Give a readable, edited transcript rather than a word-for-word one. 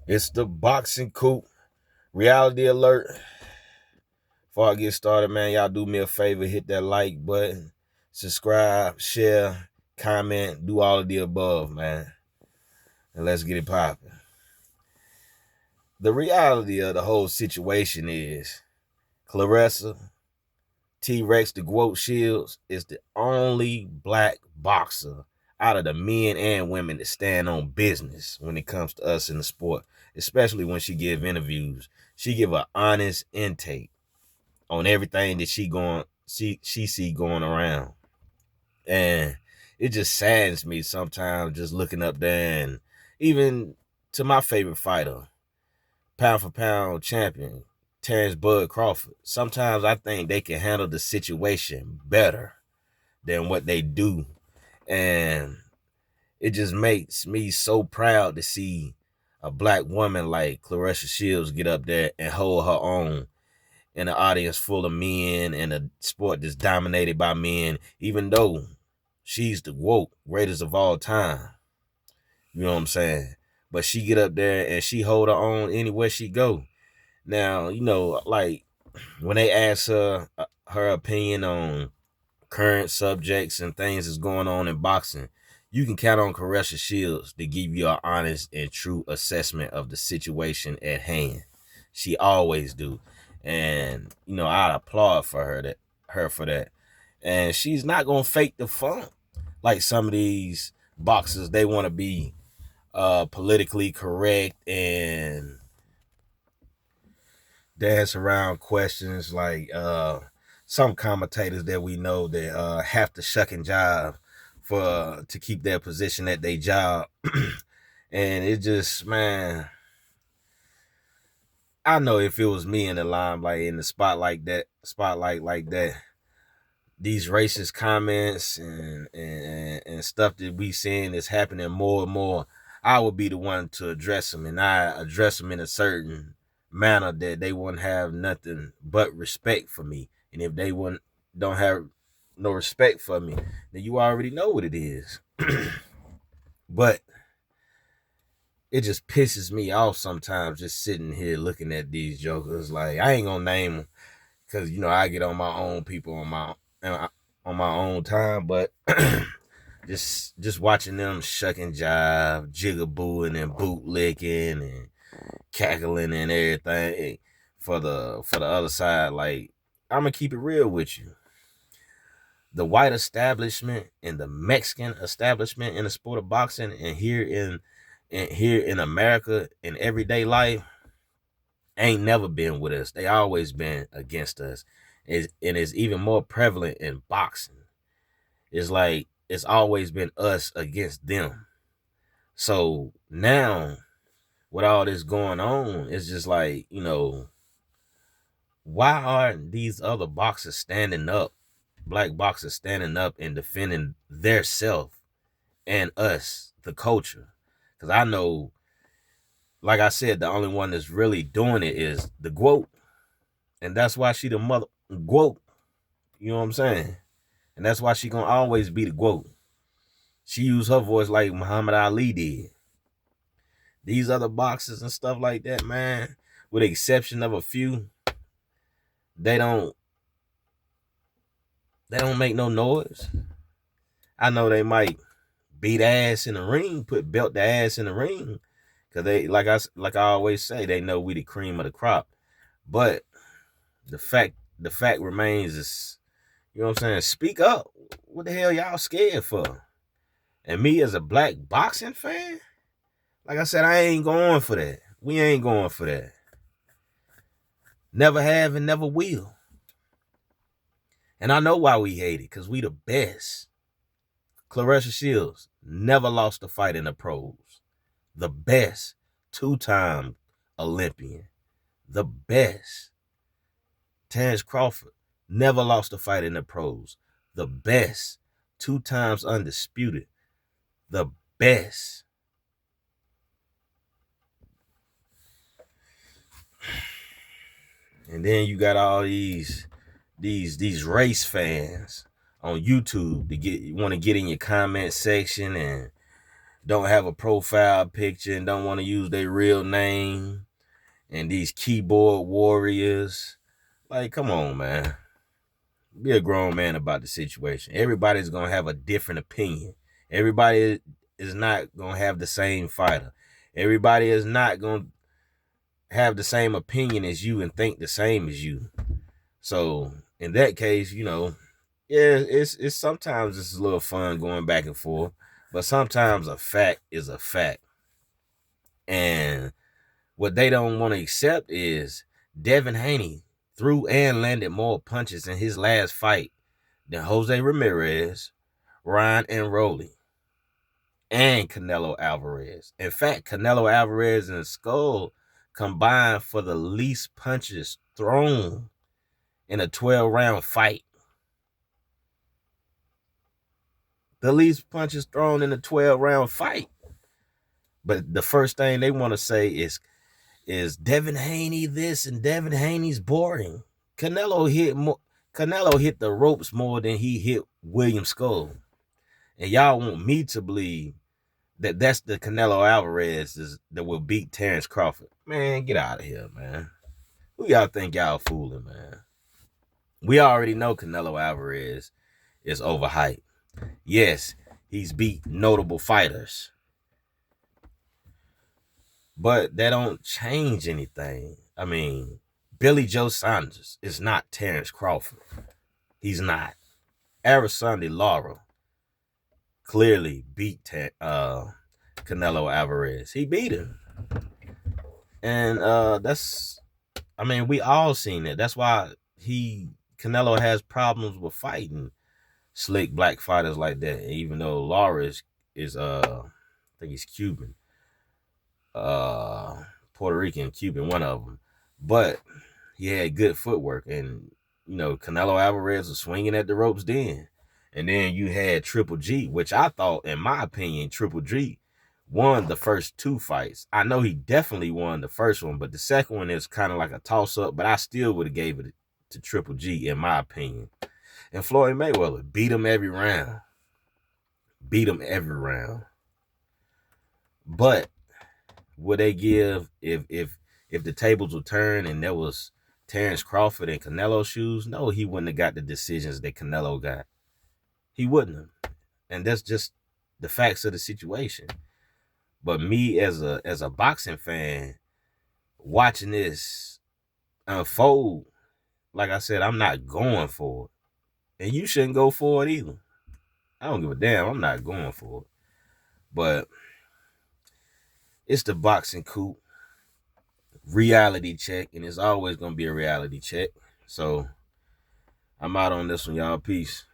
It's the boxing coop. Reality alert. Before I get started, man, y'all do me a favor, hit that like button, subscribe, share, comment, do all of the above, man. And let's get it popping. The reality of the whole situation is Claressa, Trex, the Gwoat Sheilds is the only black boxer out of the men and women that stand on business when it comes to us in the sport, especially when she give interviews. She give an honest intake on everything that she see going around. And it just saddens me sometimes just looking up there, and even to my favorite fighter, pound for pound champion, Terrence Bud Crawford. Sometimes I think they can handle the situation better than what they do. And it just makes me so proud to see a black woman like Claressa Shields get up there and hold her own in an audience full of men and a sport that's dominated by men, even though she's the GOAT, greatest of all time. You know what I'm saying? But she get up there and she hold her own anywhere she go. Now, like when they ask her her opinion on current subjects and things that's going on in boxing, you can count on Claressa Shields to give you an honest and true assessment of the situation at hand. She always do. And I applaud her for that. And she's not gonna fake the funk like some of these boxers. They want to be politically correct and dance around questions like some commentators that we know that have to shuck and jive to keep their position at their job. And it just, man, I know if it was me in the limelight, in the spotlight like that, these racist comments and stuff that we seeing is happening more and more, I would be the one to address them, and I address them in a certain manner that they wouldn't have nothing but respect for me. And if they don't have no respect for me, then you already know what it is. But it just pisses me off sometimes just sitting here looking at these jokers. Like, I ain't gonna name them because I get on my own people on my own time, but just watching them shuck and jive, jigabooing and bootlicking and cackling and everything for the other side. Like, I'm gonna keep it real with you. The white establishment and the Mexican establishment in the sport of boxing, and here in America in everyday life, ain't never been with us. They always been against us. And it's even more prevalent in boxing. It's like it's always been us against them. So now, with all this going on, it's just like, why aren't these other boxers standing up, black boxers standing up and defending their self and us, the culture? Because I know, like I said, the only one that's really doing it is the Gwoat. And that's why she the mother Gwoat. You know what I'm saying? And that's why she gonna always be the Gwoat. She used her voice like Muhammad Ali did. These other boxers and stuff like that, man, with the exception of a few, they don't make no noise. I know they might beat ass in the ring, belt the ass in the ring, cause they like I always say, they know we the cream of the crop. But the fact remains is, you know what I'm saying? Speak up. What the hell y'all scared for? And me as a black boxing fan, like I said, I ain't going for that. We ain't going for that. Never have and never will. And I know why we hate it, because we the best. Claressa Shields never lost a fight in the pros. The best. 2-time Olympian. The best. Terrence Crawford never lost a fight in the pros. The best. 2 times undisputed. The best. And then you got all these race fans on YouTube to want to get in your comment section and don't have a profile picture and don't want to use their real name, and these keyboard warriors. Like, come on, man. Be a grown man about the situation. Everybody's going to have a different opinion. Everybody is not going to have the same fighter. Everybody is not going to have the same opinion as you and think the same as you. So in that case, yeah, it's sometimes it's a little fun going back and forth, but sometimes a fact is a fact. And what they don't want to accept is Devin Haney threw and landed more punches in his last fight than Jose Ramirez, Ryan and Rolly, and Canelo Alvarez. In fact, Canelo Alvarez and Skull combined for the least punches thrown in a 12-round fight. The least punches thrown in a 12-round fight. But the first thing they want to say is Devin Haney this and Devin Haney's boring. Canelo hit the ropes more than he hit William Skull. And y'all want me to believe that that's the Canelo Alvarez that will beat Terrence Crawford. Man, get out of here, man. Who y'all think y'all fooling, man? We already know Canelo Alvarez is overhyped. Yes, he's beat notable fighters. But that don't change anything. I mean, Billy Joe Saunders is not Terrence Crawford. He's not. Araceli Lara clearly beat Canelo Alvarez. He beat him. And we all seen it. That's why Canelo has problems with fighting slick black fighters like that. Even though Lara is I think he's Cuban. Puerto Rican, Cuban, one of them. But he had good footwork. And, Canelo Alvarez was swinging at the ropes then. And then you had Triple G, which I thought, in my opinion, Triple G won the first two fights. I know he definitely won the first one, but the second one is kind of like a toss-up. But I still would have gave it to Triple G, in my opinion. And Floyd Mayweather beat him every round. But would they give if the tables would turn and there was Terrence Crawford in Canelo's shoes? No, he wouldn't have got the decisions that Canelo got. He wouldn't have. And that's just the facts of the situation. But me as a boxing fan, watching this unfold, like I said, I'm not going for it. And you shouldn't go for it either. I don't give a damn. I'm not going for it. But it's the boxing coup. Reality check. And it's always going to be a reality check. So I'm out on this one, y'all. Peace.